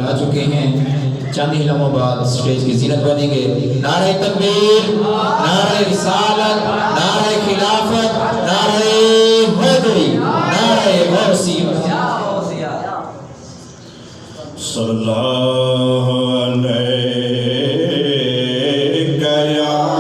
لا چکے ہیں، چند ہی لمحوں بعد سٹیج کی زینت بنیں گے۔ نعرہ تکبیر، نعرہ رسالت، نعرہ خلافت، نعرہ حیدری، نعرہ غوثی۔ صلی اللہ علیہ یا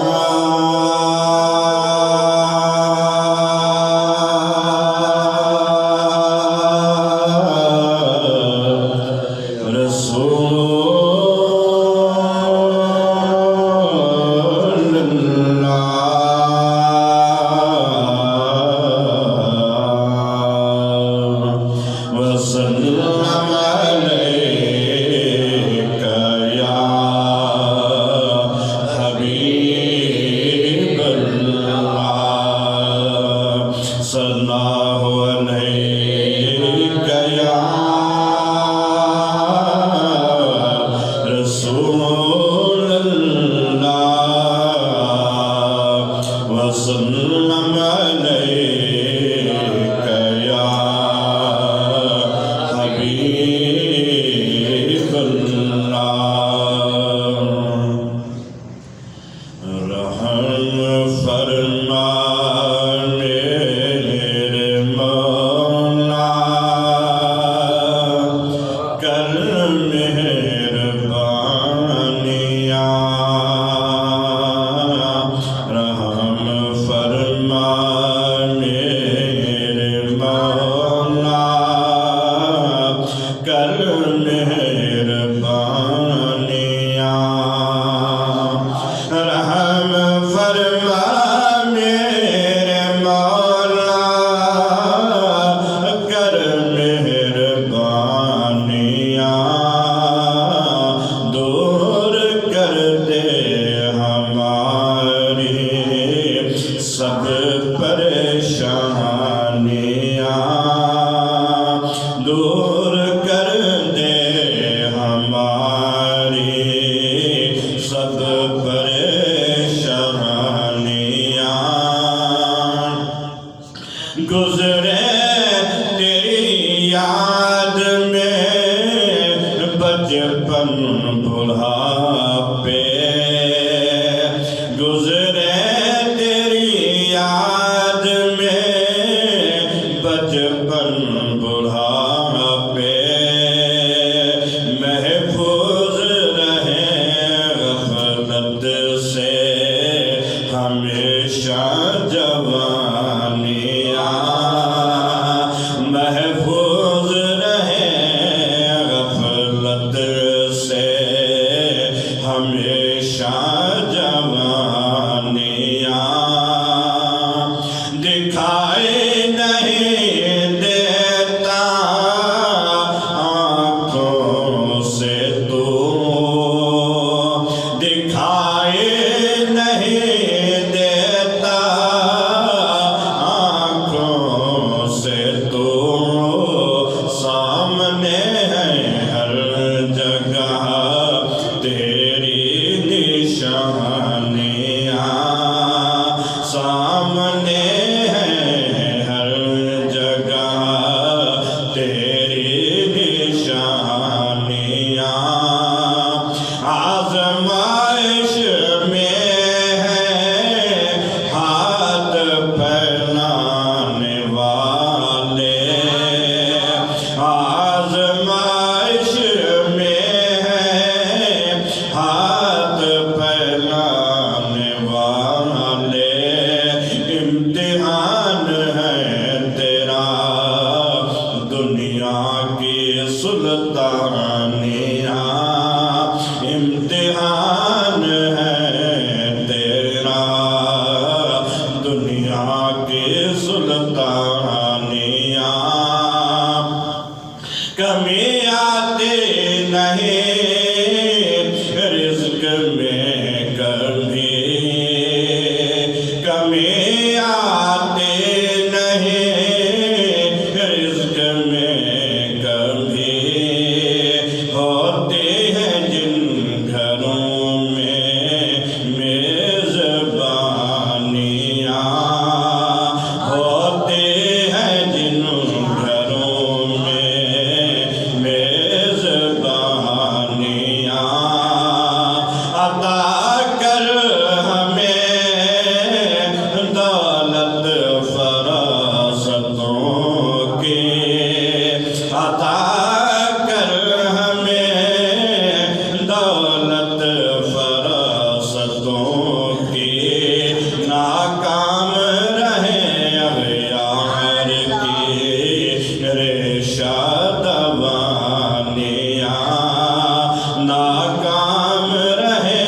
ناکام رہے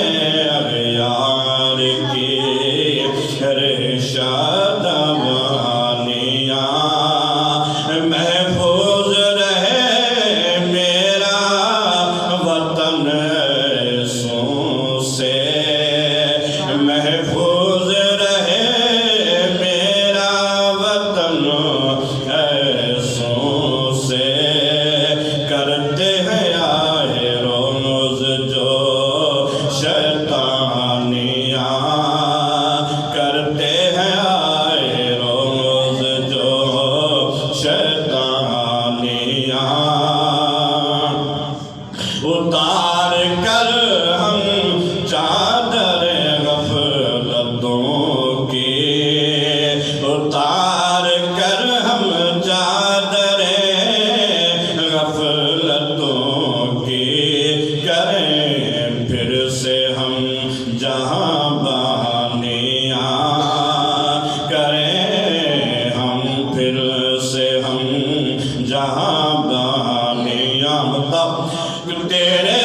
اغیار کی ارشاد وانیاں محفوظ رہے میرا وطن سوں سے محفوظ رہے میرا وطن ایسوں سے کرتے ہیں آئے روز جو شیطانیاں کرتے ہیں آئے روز جو شیطانیاں اتار کر ہم چادر غفلتوں کی اتار کر ہم چادر غفلتوں کی کریں پھر سے ہم جہاں بہانیاں کریں ہم پھر سے ہم جہاں بہانیاں مطلب تیرے